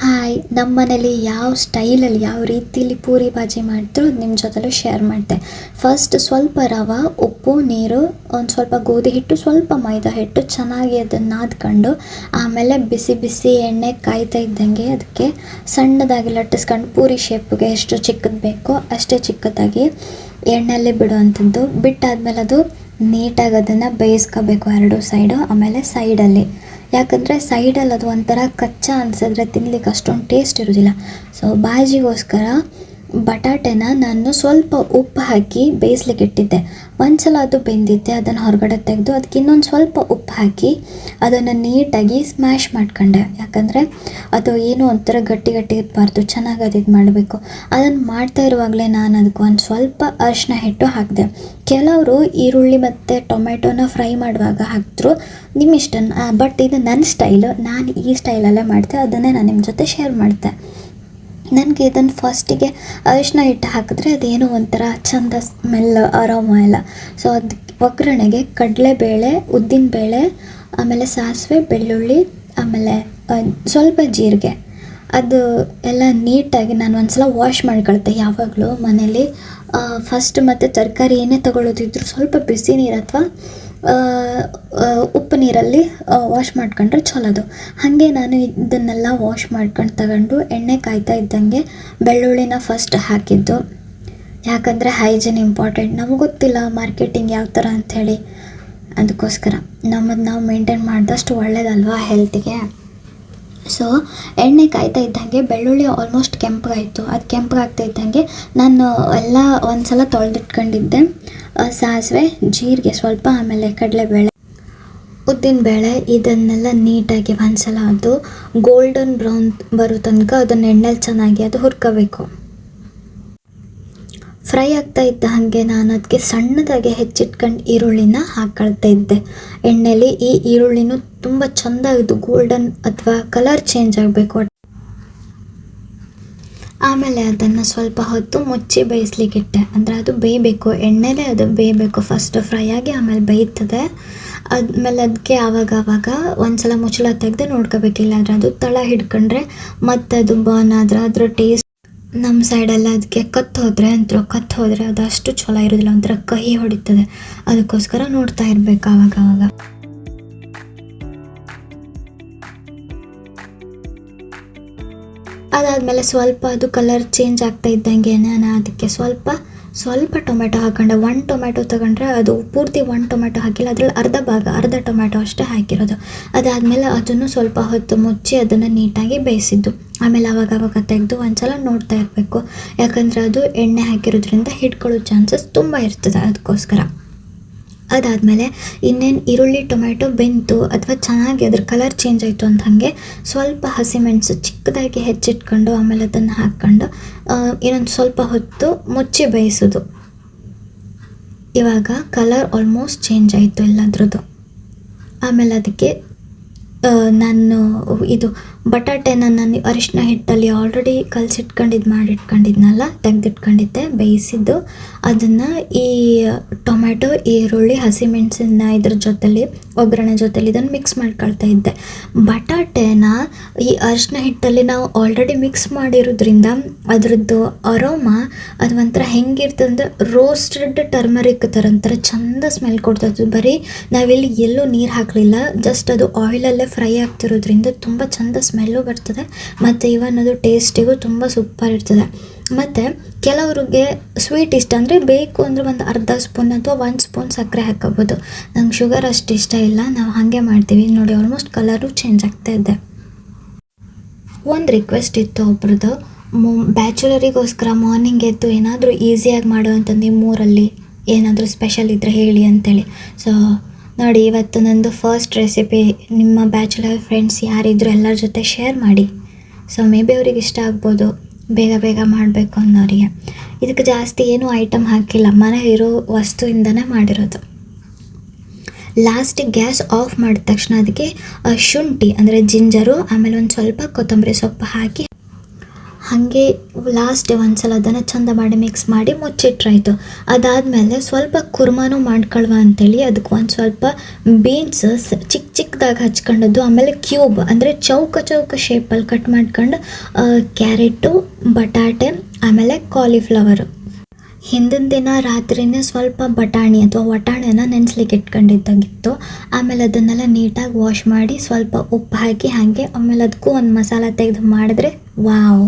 Hi, ನಮ್ಮ ಮನೇಲಿ ಯಾವ ಸ್ಟೈಲಲ್ಲಿ ಯಾವ ರೀತಿಲಿ ಪೂರಿ ಭಾಜಿ ಮಾಡಿದ್ರು ನಿಮ್ಮ ಜೊತೆಲೂ ಶೇರ್ ಮಾಡಿದೆ. ಫಸ್ಟ್ ಸ್ವಲ್ಪ ರವೆ, ಉಪ್ಪು, ನೀರು, ಒಂದು ಸ್ವಲ್ಪ ಗೋಧಿ ಹಿಟ್ಟು, ಸ್ವಲ್ಪ ಮೈದಾ ಹಿಟ್ಟು ಚೆನ್ನಾಗಿ ಅದನ್ನು ನಾದ್ಕೊಂಡು ಆಮೇಲೆ ಬಿಸಿ ಬಿಸಿ ಎಣ್ಣೆ ಕಾಯ್ತಾ ಇದ್ದಂಗೆ ಅದಕ್ಕೆ ಸಣ್ಣದಾಗಿ ಲಟ್ಟಿಸ್ಕೊಂಡು ಪೂರಿ ಶೇಪ್ಗೆ ಎಷ್ಟು ಚಿಕ್ಕದು ಬೇಕೋ ಅಷ್ಟೇ ಚಿಕ್ಕದಾಗಿ ಎಣ್ಣೆಯಲ್ಲಿ ಬಿಡುವಂಥದ್ದು. ಬಿಟ್ಟಾದಮೇಲೆ ಅದು ನೀಟಾಗಿ ಅದನ್ನು ಬೇಯಿಸ್ಕೋಬೇಕು ಎರಡೂ ಸೈಡು. ಆಮೇಲೆ ಸೈಡಲ್ಲಿ ಯಾಕಂದರೆ ಸೈಡಲ್ಲಿ ಅದು ಒಂಥರ ಕಚ್ಚಾ ಅನಿಸಿದ್ರೆ ತಿನ್ಲಿಕ್ಕೆ ಅಷ್ಟೊಂದು ಟೇಸ್ಟ್ ಇರೋದಿಲ್ಲ. ಸೊ ಬಾಜಿಗೋಸ್ಕರ ಬಟಾಟೆನ ನಾನು ಸ್ವಲ್ಪ ಉಪ್ಪು ಹಾಕಿ ಬೇಯಿಸ್ಲಿಕ್ಕೆ ಇಟ್ಟಿದ್ದೆ. ಒಂದು ಸಲ ಅದು ಬೆಂದಿದ್ದೆ, ಅದನ್ನು ಹೊರಗಡೆ ತೆಗೆದು ಅದಕ್ಕೆ ಇನ್ನೊಂದು ಸ್ವಲ್ಪ ಉಪ್ಪು ಹಾಕಿ ಅದನ್ನು ನೀಟಾಗಿ ಸ್ಮ್ಯಾಶ್ ಮಾಡ್ಕೊಂಡೆ. ಯಾಕಂದರೆ ಅದು ಏನೋ ಒಂಥರ ಗಟ್ಟಿ ಗಟ್ಟಿ ಇರಬಾರ್ದು, ಚೆನ್ನಾಗಿ ಅದು ಇದು ಮಾಡಬೇಕು. ಅದನ್ನು ಮಾಡ್ತಾ ಇರುವಾಗಲೇ ನಾನು ಅದಕ್ಕೆ ಒಂದು ಸ್ವಲ್ಪ ಅರಿಶಿನ ಹಿಟ್ಟು ಹಾಕಿದೆ. ಕೆಲವರು ಈರುಳ್ಳಿ ಮತ್ತು ಟೊಮೆಟೊನ ಫ್ರೈ ಮಾಡುವಾಗ ಹಾಕಿದ್ರು, ನಿಮ್ಮ ಇಷ್ಟ. ಬಟ್ ಇದು ನನ್ನ ಸ್ಟೈಲು, ನಾನು ಈ ಸ್ಟೈಲಲ್ಲೇ ಮಾಡ್ತೆ, ಅದನ್ನೇ ನಾನು ನಿಮ್ಮ ಜೊತೆ ಶೇರ್ ಮಾಡ್ತೆ. ನನಗೆ ಇದನ್ನು ಫಸ್ಟಿಗೆ ಅರಿಶಿನ ಹಿಟ್ಟು ಹಾಕಿದ್ರೆ ಅದೇನೋ ಒಂಥರ ಚಂದ ಸ್ಮೆಲ್, ಅರೋಮ ಎಲ್ಲ. ಸೊ ಅದಕ್ಕೆ ಒಗ್ಗರಣೆಗೆ ಕಡಲೆಬೇಳೆ, ಉದ್ದಿನಬೇಳೆ, ಆಮೇಲೆ ಸಾಸಿವೆ, ಬೆಳ್ಳುಳ್ಳಿ, ಆಮೇಲೆ ಸ್ವಲ್ಪ ಜೀರಿಗೆ, ಅದು ಎಲ್ಲ ನೀಟಾಗಿ ನಾನು ಒಂದು ಸಲ ವಾಶ್ ಮಾಡ್ಕೊಳ್ತೆ. ಯಾವಾಗಲೂ ಮನೇಲಿ ಫಸ್ಟ್ ಮತ್ತು ತರಕಾರಿ ಏನೇ ತೊಗೊಳ್ಳೋದಿದ್ರು ಸ್ವಲ್ಪ ಬಿಸಿ ನೀರು ಅಥವಾ ಉಪ್ಪು ನೀರಲ್ಲಿ ವಾಶ್ ಮಾಡ್ಕೊಂಡ್ರೆ ಚಲೋದು. ಹಾಗೆ ನಾನು ಇದನ್ನೆಲ್ಲ ವಾಶ್ ಮಾಡ್ಕೊಂಡು ತಗೊಂಡು ಎಣ್ಣೆ ಕಾಯ್ತಾ ಇದ್ದಂಗೆ ಬೆಳ್ಳುಳ್ಳಿನ ಫಸ್ಟ್ ಹಾಕಿದ್ದು. ಯಾಕಂದರೆ ಹೈಜಿನ್ ಇಂಪಾರ್ಟೆಂಟ್. ನಮಗೆ ಗೊತ್ತಿಲ್ಲ ಮಾರ್ಕೆಟಿಂಗ್ ಯಾವ ಥರ ಅಂಥೇಳಿ, ಅದಕ್ಕೋಸ್ಕರ ನಮ್ಮದು ನಾವು ಮೇಂಟೈನ್ ಮಾಡಿದಷ್ಟು ಒಳ್ಳೇದಲ್ವಾ ಹೆಲ್ತಿಗೆ. ಸೊ ಎಣ್ಣೆ ಕಾಯ್ತಾ ಇದ್ದಂಗೆ ಬೆಳ್ಳುಳ್ಳಿ ಆಲ್ಮೋಸ್ಟ್ ಕೆಂಪಗಾಯಿತು. ಅದು ಕೆಂಪಗಾಗ್ತಾ ಇದ್ದಂಗೆ ನಾನು ಎಲ್ಲ ಒಂದು ಸಲ ತೊಳೆದಿಟ್ಕೊಂಡಿದ್ದೆ ಸಾಸಿವೆ, ಜೀರಿಗೆ ಸ್ವಲ್ಪ, ಆಮೇಲೆ ಕಡಲೆಬೇಳೆ, ಉದ್ದಿನಬೇಳೆ, ಇದನ್ನೆಲ್ಲ ನೀಟಾಗಿ ಒಂದು ಸಲ ಅದು ಗೋಲ್ಡನ್ ಬ್ರೌನ್ ಬರೋ ತನಕ ಅದನ್ನು ಎಣ್ಣೆಲಿ ಚೆನ್ನಾಗಿ ಅದು ಹುರ್ಕೋಬೇಕು. ಫ್ರೈ ಆಗ್ತಾ ಇದ್ದ ಹಾಗೆ ನಾನು ಅದಕ್ಕೆ ಸಣ್ಣದಾಗಿ ಹೆಚ್ಚಿಟ್ಕೊಂಡು ಈರುಳ್ಳಿನ ಹಾಕ್ಕೊಳ್ತಾ ಇದ್ದೆ ಎಣ್ಣೆಲಿ. ಈ ಈರುಳ್ಳಿನೂ ತುಂಬ ಚೆಂದ ಇದು ಗೋಲ್ಡನ್ ಅಥವಾ ಕಲರ್ ಚೇಂಜ್ ಆಗಬೇಕು. ಆಮೇಲೆ ಅದನ್ನು ಸ್ವಲ್ಪ ಹೊತ್ತು ಮುಚ್ಚಿ ಬೇಯಿಸ್ಲಿಕ್ಕಿಟ್ಟೆ. ಅಂದರೆ ಅದು ಬೇಯಬೇಕು, ಎಣ್ಣೆಲೇ ಅದು ಬೇಯಬೇಕು. ಫಸ್ಟ್ ಫ್ರೈ ಆಗಿ ಆಮೇಲೆ ಬೇಯ್ತದೆ. ಆದಮೇಲೆ ಅದಕ್ಕೆ ಆವಾಗ ಒಂದು ಸಲ ಮುಚ್ಚಳ ತೆಗೆದು ನೋಡ್ಕೋಬೇಕಿಲ್ಲ ಅಂದರೆ ಅದು ತಳ ಹಿಡ್ಕೊಂಡ್ರೆ ಮತ್ತು ಅದು ಬರ್ನ್ ಆದರೆ ಅದರ ಟೇಸ್ಟ್ ನಮ್ಮ ಸೈಡೆಲ್ಲ ಅದಕ್ಕೆ ಕತ್ತು ಹೋದರೆ ಅದು ಅಷ್ಟು ಚಲೋ ಇರೋದಿಲ್ಲ, ಒಂಥರ ಕಹಿ ಹೊಡಿತದೆ. ಅದಕ್ಕೋಸ್ಕರ ನೋಡ್ತಾ ಇರಬೇಕು ಆವಾಗ. ಅದಾದಮೇಲೆ ಸ್ವಲ್ಪ ಅದು ಕಲರ್ ಚೇಂಜ್ ಆಗ್ತಾ ಇದ್ದಂಗೆ ನಾನು ಅದಕ್ಕೆ ಸ್ವಲ್ಪ ಟೊಮೆಟೊ ಹಾಕೊಂಡೆ. 1 ಟೊಮೆಟೊ ತೊಗೊಂಡ್ರೆ ಅದು ಪೂರ್ತಿ 1 ಟೊಮೆಟೊ ಹಾಕಿಲ್ಲ, ಅದರಲ್ಲಿ ಅರ್ಧ ಟೊಮೆಟೊ ಅಷ್ಟೇ ಹಾಕಿರೋದು. ಅದಾದಮೇಲೆ ಅದನ್ನು ಸ್ವಲ್ಪ ಹೊತ್ತು ಮುಚ್ಚಿ ಅದನ್ನು ನೀಟಾಗಿ ಬೇಯಿಸಿದ್ದು. ಆಮೇಲೆ ಆವಾಗ ತೆಗೆದು ಒಂದ್ಸಲ ನೋಡ್ತಾ ಇರಬೇಕು. ಯಾಕಂದರೆ ಅದು ಎಣ್ಣೆ ಹಾಕಿರೋದ್ರಿಂದ ಹಿಡ್ಕೊಳ್ಳೋ ಚಾನ್ಸಸ್ ತುಂಬ ಇರ್ತದೆ, ಅದಕ್ಕೋಸ್ಕರ. ಅದಾದಮೇಲೆ ಇನ್ನೇನು ಈರುಳ್ಳಿ ಟೊಮೆಟೊ ಬೆಂತು ಅಥವಾ ಚೆನ್ನಾಗಿ ಅದ್ರ ಕಲರ್ ಚೇಂಜ್ ಆಯಿತು ಅಂತ ಹಾಗೆ ಸ್ವಲ್ಪ ಹಸಿಮೆಣಸು ಚಿಕ್ಕದಾಗಿ ಹೆಚ್ಚಿಟ್ಕೊಂಡು ಆಮೇಲೆ ಅದನ್ನು ಹಾಕ್ಕೊಂಡು ಇನ್ನೊಂದು ಸ್ವಲ್ಪ ಹೊತ್ತು ಮುಚ್ಚಿ ಬೇಯಿಸೋದು. ಇವಾಗ ಕಲರ್ ಆಲ್ಮೋಸ್ಟ್ ಚೇಂಜ್ ಆಯಿತು ಎಲ್ಲದ್ರದ್ದು. ಆಮೇಲೆ ಅದಕ್ಕೆ ನಾನು ಇದು ಬಟಾಟೆನ ನಾನು ಅರಿಶಿನ ಹಿಟ್ಟಲ್ಲಿ ಆಲ್ರೆಡಿ ಮಾಡಿಟ್ಕೊಂಡಿದ್ನಲ್ಲ, ತೆಗೆದಿಟ್ಕೊಂಡಿದ್ದೆ ಬೇಯಿಸಿದ್ದು. ಅದನ್ನು ಈ ಟೊಮೆಟೊ, ಈರುಳ್ಳಿ, ಹಸಿಮೆಣಸಿನ ಇದ್ರ ಜೊತೆಲಿ ಒಗ್ಗರಣೆ ಜೊತೆಲಿ ಇದನ್ನು ಮಿಕ್ಸ್ ಮಾಡ್ಕೊಳ್ತಾ ಇದ್ದೆ. ಬಟಾಟೆನ ಈ ಅರಿಶಿನ ಹಿಟ್ಟಲ್ಲಿ ನಾವು ಆಲ್ರೆಡಿ ಮಿಕ್ಸ್ ಮಾಡಿರೋದ್ರಿಂದ ಅದರದ್ದು ಅರೋಮ ಅದು ಒಂಥರ ಹೆಂಗಿರ್ತದೆ ಅಂದರೆ ರೋಸ್ಟೆಡ್ ಟರ್ಮರಿಕ್ ಥರ ಒಂಥರ ಚಂದ ಸ್ಮೆಲ್ ಕೊಡ್ತದೆ. ಬರೀ ನಾವಿಲ್ಲಿ ಎಲ್ಲೂ ನೀರು ಹಾಕಲಿಲ್ಲ, ಜಸ್ಟ್ ಅದು ಆಯಿಲಲ್ಲೇ ಫ್ರೈ ಆಗ್ತಿರೋದ್ರಿಂದ ತುಂಬ ಚಂದ ಸ್ಮೆಲ್ಲು ಬರ್ತದೆ ಮತ್ತು ಇವನ್ ಅದು ಟೇಸ್ಟಿಗೂ ತುಂಬ ಸೂಪರ್ ಇರ್ತದೆ. ಮತ್ತು ಕೆಲವ್ರಿಗೆ ಸ್ವೀಟ್ ಇಷ್ಟ ಅಂದರೆ ಬೇಕು ಅಂದರೆ ಒಂದು ಅರ್ಧ ಸ್ಪೂನ್ ಅಥವಾ 1 ಸ್ಪೂನ್ ಸಕ್ಕರೆ ಹಾಕೋಬೋದು. ನಂಗೆ ಶುಗರ್ ಅಷ್ಟು ಇಷ್ಟ ಇಲ್ಲ, ನಾವು ಹಾಗೆ ಮಾಡ್ತೀವಿ. ನೋಡಿ ಆಲ್ಮೋಸ್ಟ್ ಕಲರು ಚೇಂಜ್ ಆಗ್ತಾ ಇದೆ. ಒಂದು ರಿಕ್ವೆಸ್ಟ್ ಇತ್ತು ಒಬ್ರದ್ದು, ಬ್ಯಾಚುಲರಿಗೋಸ್ಕರ ಮಾರ್ನಿಂಗ್ ಎದ್ದು ಏನಾದರೂ ಈಸಿಯಾಗಿ ಮಾಡುವಂಥದ್ದು ನಿಮ್ಮೂರಲ್ಲಿ ಏನಾದರೂ ಸ್ಪೆಷಲ್ ಇದ್ದರೆ ಹೇಳಿ ಅಂತೇಳಿ. ಸೊ ನೋಡಿ, ಇವತ್ತು ನಂದು ಫಸ್ಟ್ ರೆಸಿಪಿ. ನಿಮ್ಮ ಬ್ಯಾಚುಲರ್ ಫ್ರೆಂಡ್ಸ್ ಯಾರಿದ್ರು ಎಲ್ಲರ ಜೊತೆ ಶೇರ್ ಮಾಡಿ. ಸೊ ಮೇ ಬಿ ಅವ್ರಿಗೆ ಇಷ್ಟ ಆಗ್ಬೋದು, ಬೇಗ ಮಾಡಬೇಕು ಅನ್ನೋರಿಗೆ. ಇದಕ್ಕೆ ಜಾಸ್ತಿ ಏನೂ ಐಟಮ್ ಹಾಕಿಲ್ಲ, ಮನೆ ಇರೋ ವಸ್ತುವಿಂದನೇ ಮಾಡಿರೋದು. ಲಾಸ್ಟಿಗೆ ಗ್ಯಾಸ್ ಆಫ್ ಮಾಡಿದ ತಕ್ಷಣ ಅದಕ್ಕೆ ಶುಂಠಿ ಅಂದರೆ ಜಿಂಜರು, ಆಮೇಲೆ ಒಂದು ಸ್ವಲ್ಪ ಕೊತ್ತಂಬರಿ ಸೊಪ್ಪು ಹಾಗೆ ಲಾಸ್ಟ್ ಒಂದ್ಸಲ ಅದನ್ನು ಚಂದ ಮಾಡಿ ಮಿಕ್ಸ್ ಮಾಡಿ ಮುಚ್ಚಿಟ್ರಾಯ್ತು. ಅದಾದಮೇಲೆ ಸ್ವಲ್ಪ ಕುರ್ಮಾನು ಮಾಡ್ಕೊಳ್ವ ಅಂತೇಳಿ ಅದಕ್ಕೆ ಒಂದು ಸ್ವಲ್ಪ ಬೀನ್ಸ್ ಚಿಕ್ಕ ಚಿಕ್ಕದಾಗಿ ಹಚ್ಕೊಂಡದ್ದು, ಆಮೇಲೆ ಕ್ಯೂಬ್ ಅಂದರೆ ಚೌಕ ಚೌಕ ಶೇಪಲ್ಲಿ ಕಟ್ ಮಾಡ್ಕೊಂಡು ಕ್ಯಾರೆಟು, ಬಟಾಟೆ, ಆಮೇಲೆ ಕಾಲಿಫ್ಲವರು. ಹಿಂದಿನ ದಿನ ರಾತ್ರಿನೇ ಸ್ವಲ್ಪ ಬಟಾಣಿ ಅಥವಾ ವಟಾಣೆನ ನೆನೆಸ್ಲಿಕ್ಕೆ ಇಟ್ಕೊಂಡಿದ್ದಾಗಿತ್ತು. ಆಮೇಲೆ ಅದನ್ನೆಲ್ಲ ನೀಟಾಗಿ ವಾಶ್ ಮಾಡಿ ಸ್ವಲ್ಪ ಉಪ್ಪು ಹಾಕಿ ಹಾಗೆ ಆಮೇಲೆ ಅದಕ್ಕೂ ಒಂದು ಮಸಾಲ ತೆಗೆದು ಮಾಡಿದ್ರೆ ವಾವ್.